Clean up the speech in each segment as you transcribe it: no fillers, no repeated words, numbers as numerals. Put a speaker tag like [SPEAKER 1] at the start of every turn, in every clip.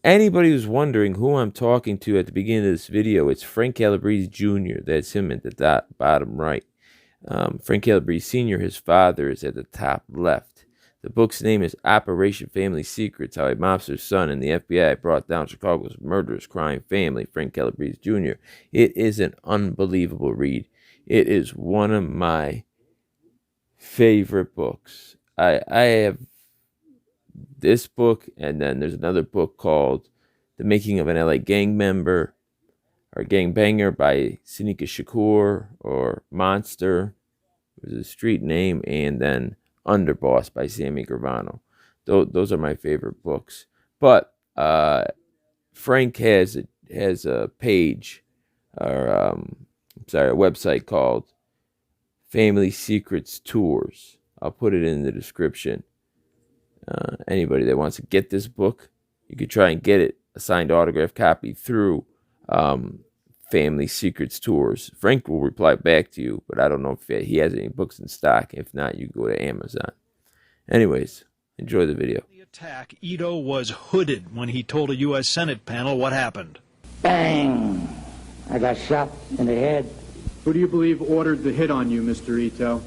[SPEAKER 1] Anybody who's wondering who I'm talking to at the beginning of this video, it's Frank Calabrese Jr. That's him at the bottom right. Frank Calabrese Sr., his father, is at the top left. The book's name is Operation Family Secrets, How a Mobster's Son and the FBI Brought Down Chicago's Murderous Crime Family, Frank Calabrese Jr. It is an unbelievable read. It is one of my favorite books. I have this book, and then there's another book called The Making of an LA Gang Member, or Gangbanger by Sinika Shakur, or Monster was a street name, and then Underboss by Sammy Gravano. Those are my favorite books. But Frank has a page, or a website called Family Secrets Tours. I'll put it in the description. Anybody that wants to get this book, you could try and get it, a signed autographed copy, through Family Secrets Tours. Frank will reply back to you, but I don't know if he has any books in stock. If not, you go to Amazon. Anyways, enjoy the video.
[SPEAKER 2] The attack, Ito was hooded when he told a U.S. Senate panel what happened.
[SPEAKER 3] Bang! I got shot in the head.
[SPEAKER 4] Who do you believe ordered the hit on you, Mr. Ito?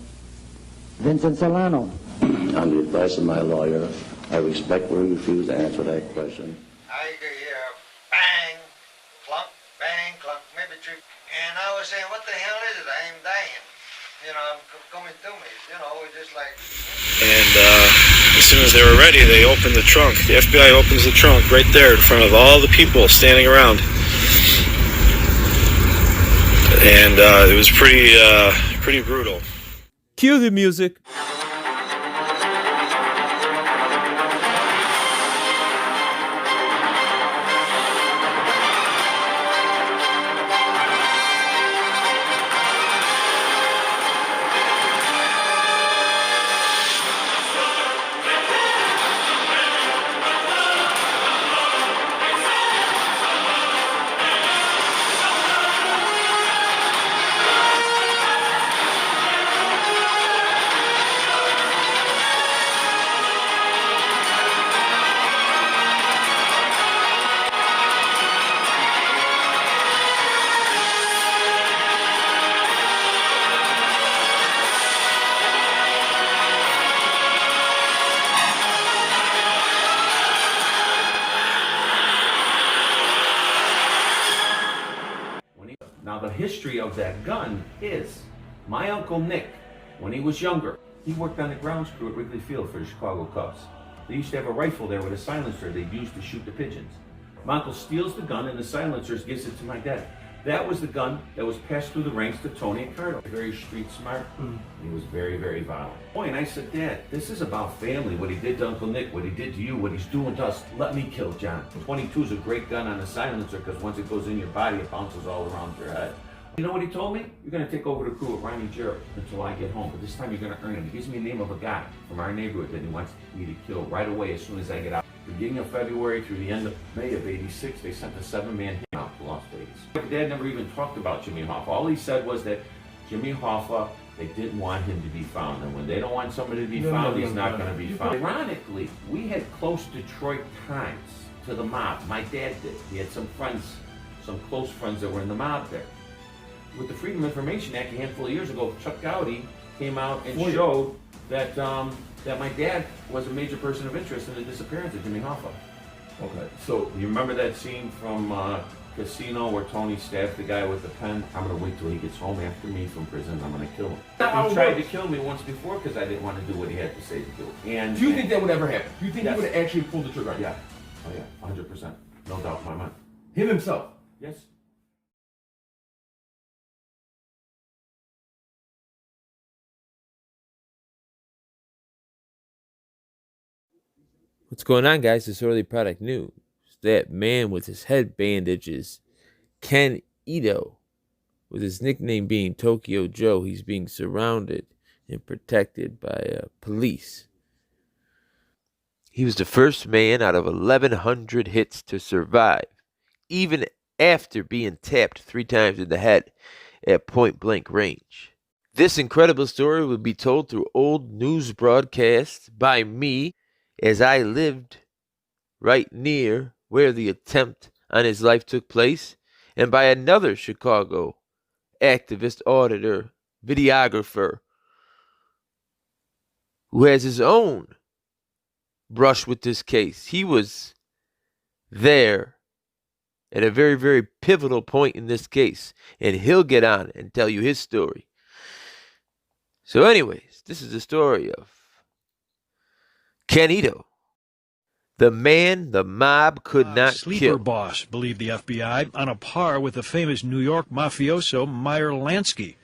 [SPEAKER 3] Vincent Solano.
[SPEAKER 5] On the advice of my lawyer, I respectfully refuse to answer that question.
[SPEAKER 6] I hear bang, clunk, maybe three. And I was saying, what the hell is it? I am dying. You know, I'm coming to me. You know, we're just like...
[SPEAKER 7] And as soon as they were ready, they opened the trunk. The FBI opens the trunk right there in front of all the people standing around. And it was pretty brutal.
[SPEAKER 1] Cue the music.
[SPEAKER 8] Now, the history of that gun is, my Uncle Nick, when he was younger, he worked on the grounds crew at Wrigley Field for the Chicago Cubs. They used to have a rifle there with a silencer they'd use to shoot the pigeons. My uncle steals the gun and the silencers, gives it to my dad. That was the gun that was passed through the ranks to Tony Accardo. Very street smart. He was very, very violent. Boy, and I said, Dad, this is about family. What he did to Uncle Nick, what he did to you, what he's doing to us. Let me kill John. 22 is a great gun on a silencer because once it goes in your body, it bounces all around your head. You know what he told me? You're going to take over the crew at Ronnie Jarrett until I get home, but this time you're going to earn it. He gives me the name of a guy from our neighborhood that he wants me to kill right away as soon as I get out. Beginning of February through the end of May of '86, they sent a 7-man hit out to Las Vegas. My dad never even talked about Jimmy Hoffa. All he said was that Jimmy Hoffa, they didn't want him to be found, and when they don't want somebody to be found, he's not going to be found. Ironically, we had close Detroit ties to the mob. My dad did. He had some friends, some close friends that were in the mob there. With the Freedom of Information Act a handful of years ago, Chuck Gowdy came out and showed that that my dad was a major person of interest in the disappearance of Jimmy Hoffa.
[SPEAKER 9] Okay.
[SPEAKER 8] So you remember that scene from Casino where Tony stabs the guy with the pen? I'm going to wait till he gets home after me from prison. I'm going to kill him. He tried to kill me once before because I didn't want to do what he had to say to do. And
[SPEAKER 9] do you think that would ever happen? Do you think he would have actually pulled the trigger?
[SPEAKER 8] Yeah. Oh yeah, 100%. No doubt in my mind.
[SPEAKER 9] Him himself?
[SPEAKER 8] Yes.
[SPEAKER 1] What's going on, guys? This early product news. That man with his head bandages, Ken Ito, with his nickname being Tokyo Joe, he's being surrounded and protected by police. He was the first man out of 1,100 hits to survive, even after being tapped 3 times in the head at point-blank range. This incredible story will be told through old news broadcasts by me, as I lived right near where the attempt on his life took place, and by another Chicago activist, auditor, videographer, who has his own brush with this case. He was there at a very, very pivotal point in this case, and he'll get on and tell you his story. So anyways, this is the story of Ken Ito, the man the mob could not
[SPEAKER 2] Sleeper
[SPEAKER 1] kill.
[SPEAKER 2] boss, believed the FBI, on a par with the famous New York mafioso Meyer Lansky.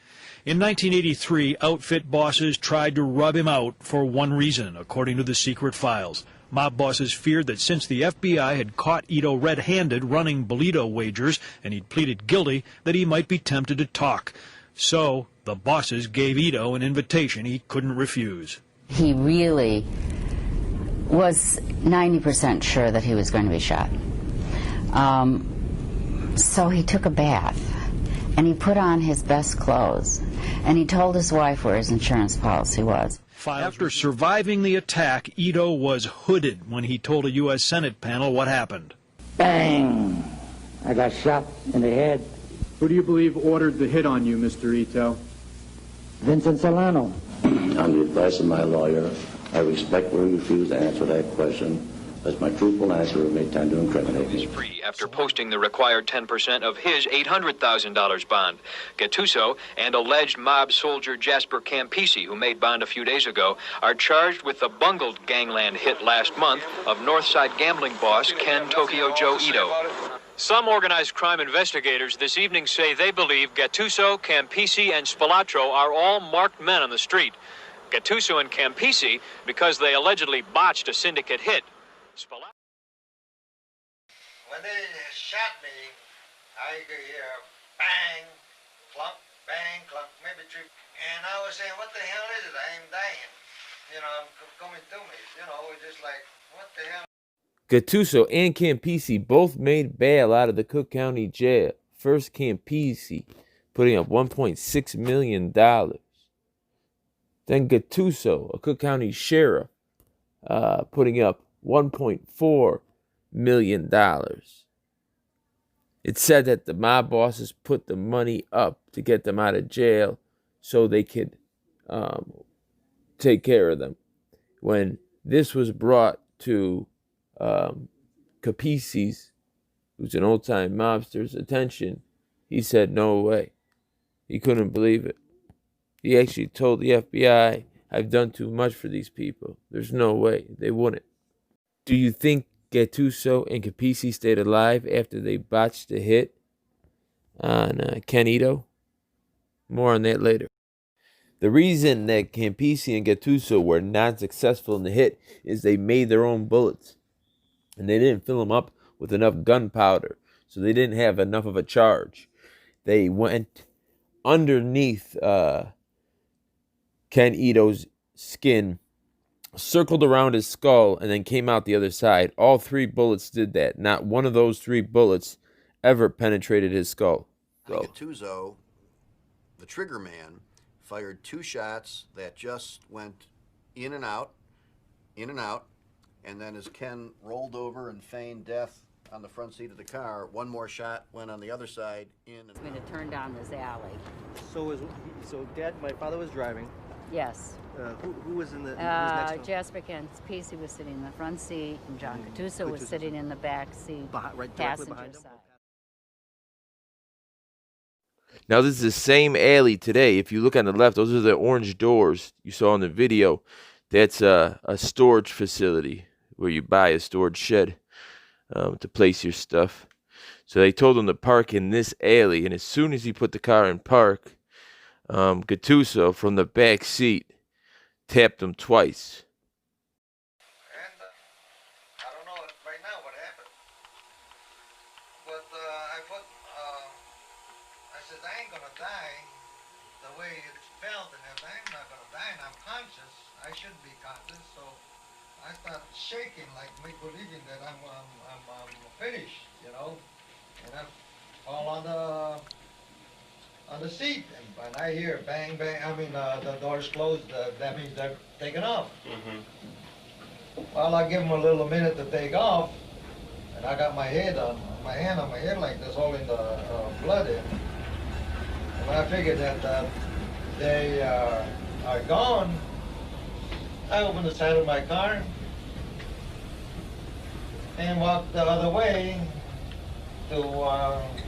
[SPEAKER 2] In 1983, outfit bosses tried to rub him out for one reason, according to the secret files. Mob bosses feared that since the FBI had caught Ito red-handed running Bolito wagers and he'd pleaded guilty, that he might be tempted to talk. So the bosses gave Ito an invitation he couldn't refuse.
[SPEAKER 10] He really was 90% sure that he was going to be shot. So he took a bath, and he put on his best clothes, and he told his wife where his insurance policy was.
[SPEAKER 2] After surviving the attack, Ito was hooded when he told a U.S. Senate panel what happened.
[SPEAKER 3] Bang! I got shot in the head.
[SPEAKER 4] Who do you believe ordered the hit on you, Mr. Ito?
[SPEAKER 3] Vincent Solano.
[SPEAKER 5] On the advice of my lawyer, I respectfully refuse to answer that question, as my truthful answer would make time to incriminate me.
[SPEAKER 11] Free after posting the required 10% of his $800,000 bond. Gattuso and alleged mob soldier Jasper Campisi, who made bond a few days ago, are charged with the bungled gangland hit last month of Northside gambling boss Ken Tokyo Joe Ito. Some organized crime investigators this evening say they believe Gattuso, Campisi, and Spilatro are all marked men on the street. Gattuso and Campisi because they allegedly botched a syndicate hit.
[SPEAKER 6] When they shot me, I could hear bang, clunk, bang, clunk, maybe three. And I was saying, what the hell is it? I am dying. You know, I'm coming to me. You know, it's just like, what the hell?
[SPEAKER 1] Gattuso and Campisi both made bail out of the Cook County Jail. First Campisi putting up $1.6 million. Then Gattuso, a Cook County sheriff, putting up $1.4 million. It said that the mob bosses put the money up to get them out of jail so they could take care of them. When this was brought to Capisi's, who's an old-time mobster's, attention, he said no way. He couldn't believe it. He actually told the FBI, I've done too much for these people. There's no way. They wouldn't. Do you think Gattuso and Capisi stayed alive after they botched the hit on Ken Ito? More on that later. The reason that Campisi and Gattuso were not successful in the hit is they made their own bullets. And they didn't fill them up with enough gunpowder. So they didn't have enough of a charge. They went underneath Ken Ito's skin, circled around his skull, and then came out the other side. All three bullets did that. Not one of those three bullets ever penetrated his skull.
[SPEAKER 12] Gattuso, the trigger man, fired two shots that just went in and out, and then as Ken rolled over and feigned death on the front seat of the car, one more shot went on the other side, in and out.
[SPEAKER 10] I'm going to turn down this alley.
[SPEAKER 13] So Dad, my father was driving.
[SPEAKER 10] Yes.
[SPEAKER 13] Who was in the next to him?
[SPEAKER 10] Jasper Campisi was sitting in the front seat, and John Gattuso was sitting in the back seat,
[SPEAKER 13] right directly
[SPEAKER 10] passenger
[SPEAKER 13] behind him?
[SPEAKER 10] side.
[SPEAKER 1] Now, this is the same alley today. If you look on the left, those are the orange doors you saw in the video. That's a storage facility where you buy a storage shed to place your stuff. So they told him to park in this alley, and as soon as he put the car in park, Gattuso from the back seat tapped him twice.
[SPEAKER 6] And I don't know right now what happened. But I said, I ain't gonna die the way it felt, and if I'm not gonna die and I'm conscious, I shouldn't be conscious. So I started shaking, like me believing that I'm finished, you know. And I fall on the seat, and when I hear bang, bang, the doors closed, that means they're taking off. Well, I give them a little minute to take off, and I got my hand on my head like this, holding the blood in. And when I figured that they are gone, I opened the side of my car and walked the other way to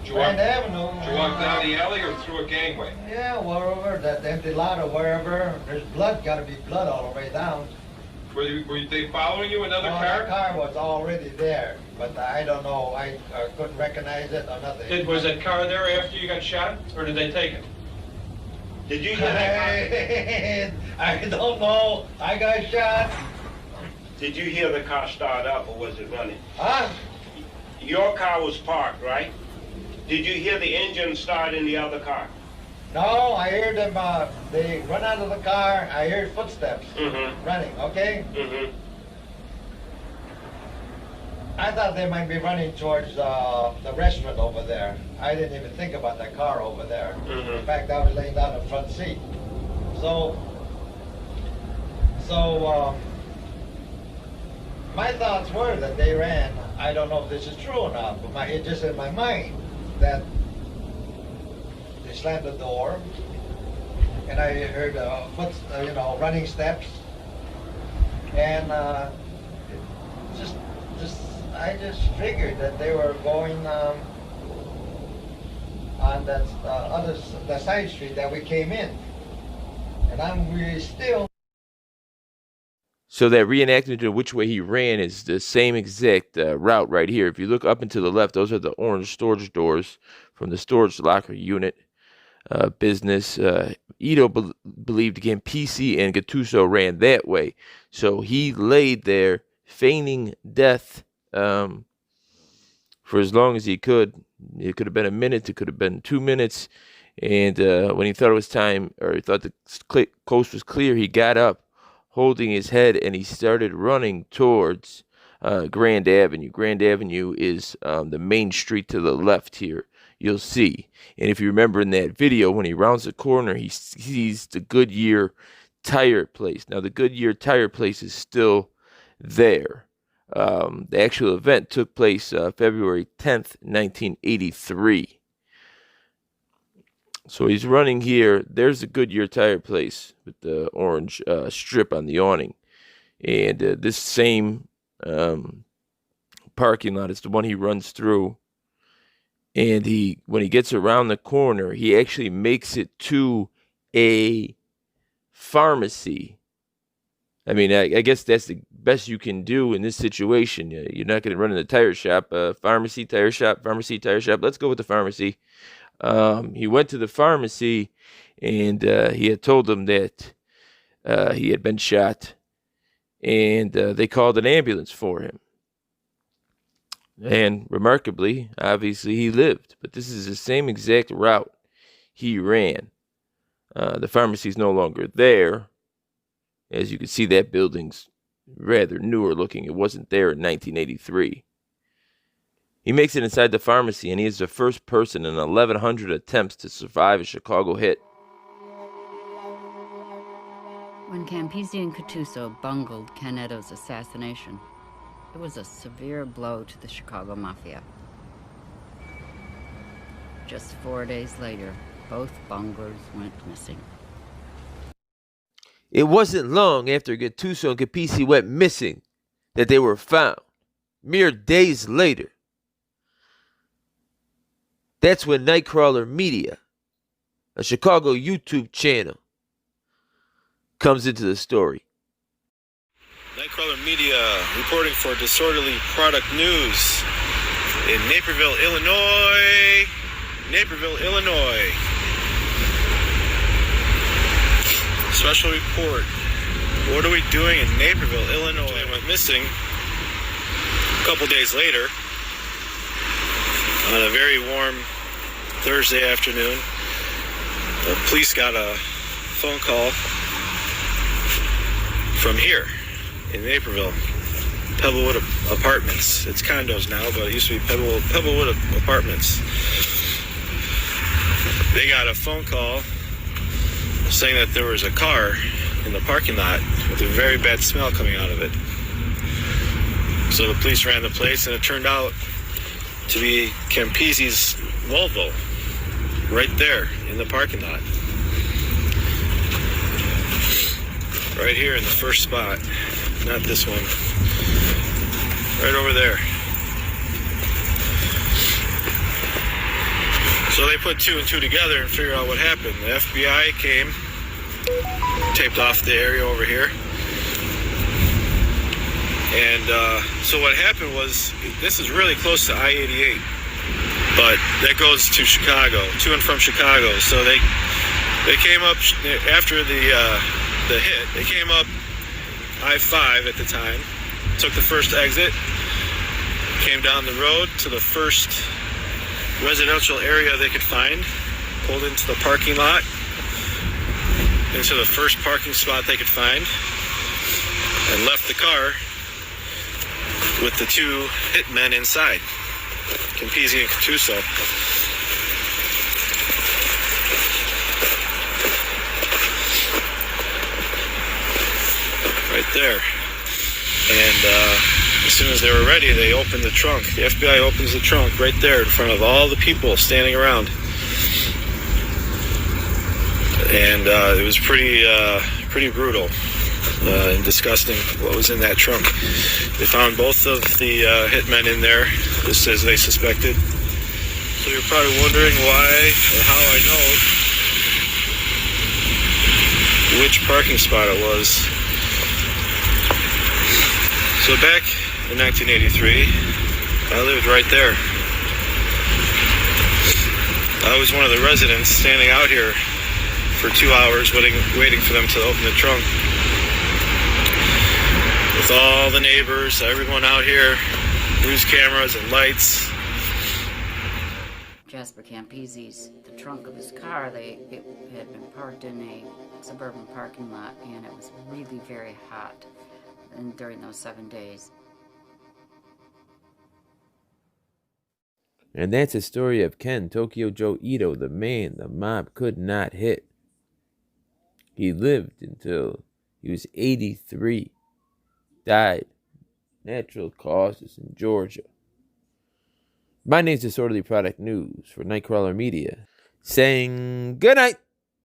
[SPEAKER 6] Grand Avenue.
[SPEAKER 14] Did you walk down the alley or through a gangway?
[SPEAKER 6] Yeah, wherever, that empty lot or wherever. There's blood, gotta be blood all the way down.
[SPEAKER 14] Were they following you, another car?
[SPEAKER 6] That car was already there, but I don't know, I couldn't recognize it or nothing.
[SPEAKER 14] Was that car there after you got shot, or did they take it? Did you hear that car?
[SPEAKER 6] I don't know, I got shot.
[SPEAKER 15] Did you hear the car start up, or was it running?
[SPEAKER 6] Huh?
[SPEAKER 15] Your car was parked, right? Did you hear the engine start in the other car?
[SPEAKER 6] No, I heard them, they run out of the car, I heard footsteps running, okay? I thought they might be running towards the restaurant over there. I didn't even think about that car over there. In fact, I was laying down in the front seat. So my thoughts were that they ran. I don't know if this is true or not, but it's just in my mind that they slammed the door, and I heard running steps, and I just figured that they were going on that the side street that we came in, and I'm really still.
[SPEAKER 1] So that reenactment of which way he ran is the same exact route right here. If you look up and to the left, those are the orange storage doors from the storage locker unit business. Ito believed again PC and Gattuso ran that way. So he laid there feigning death for as long as he could. It could have been a minute, it could have been 2 minutes. And when he thought it was time, or he thought the coast was clear, he got up, holding his head, and he started running towards Grand Avenue. Grand Avenue is the main street to the left here, you'll see. And if you remember in that video, when he rounds the corner, he sees the Goodyear tire place. Now, the Goodyear tire place is still there. The actual event took place February 10th, 1983. So he's running here. There's the Goodyear tire place with the orange strip on the awning. And this same parking lot is the one he runs through. And when he gets around the corner, he actually makes it to a pharmacy. I mean, I guess that's the best you can do in this situation. You're not going to run in the tire shop. Pharmacy, tire shop, pharmacy, tire shop. Let's go with the pharmacy. He went to the pharmacy, and he had told them that he had been shot, and they called an ambulance for him. And remarkably, obviously, he lived. But this is the same exact route he ran. The pharmacy's no longer there. As you can see, that building's rather newer looking. It wasn't there in 1983. He makes it inside the pharmacy, and he is the first person in 1,100 attempts to survive a Chicago hit.
[SPEAKER 10] When Campisi and Gattuso bungled Canetto's assassination, it was a severe blow to the Chicago Mafia. Just 4 days later, both bunglers went missing.
[SPEAKER 1] It wasn't long after Gattuso and Capisi went missing that they were found. Mere days later. That's when Nightcrawler Media, a Chicago YouTube channel, comes into the story.
[SPEAKER 7] Nightcrawler Media reporting for Disorderly Product News in Naperville, Illinois. Naperville, Illinois. Special report. What are we doing in Naperville, Illinois? Went missing a couple days later on a very warm Thursday afternoon. The police got a phone call from here in Naperville, Pebblewood Apartments. It's condos now, but it used to be Pebblewood Apartments. They got a phone call saying that there was a car in the parking lot with a very bad smell coming out of it. So the police ran the place, and it turned out to be Campisi's Volvo right there in the parking lot. Right here in the first spot. Not this one. Right over there. So they put 2 and 2 together and figured out what happened. The FBI came, taped off the area over here. And so what happened was, this is really close to I-88, but that goes to Chicago, to and from Chicago. So they came up after the hit. They came up I-5 at the time, took the first exit, came down the road to the first residential area they could find, pulled into the parking lot, into the first parking spot they could find, and left the car with the 2 hitmen inside, Campisi and Cattuso. Right there. And as soon as they were ready, they opened the trunk. The FBI opens the trunk right there in front of all the people standing around. And it was pretty brutal and disgusting what was in that trunk. They found both of the hitmen in there, just as they suspected. So you're probably wondering why or how I know which parking spot it was. So back in 1983, I lived right there. I was one of the residents standing out here for 2 hours waiting for them to open the trunk. With all the neighbors, everyone out here, news cameras and lights.
[SPEAKER 10] Jasper Campisi's, the trunk of his car, it had been parked in a suburban parking lot, and it was really very hot during those 7 days.
[SPEAKER 1] And that's the story of Ken Tokyo Joe Ito, the man the mob could not hit. He lived until he was 83. Died. Natural causes in Georgia. My name's Disorderly Product News for Nightcrawler Media. Saying good night.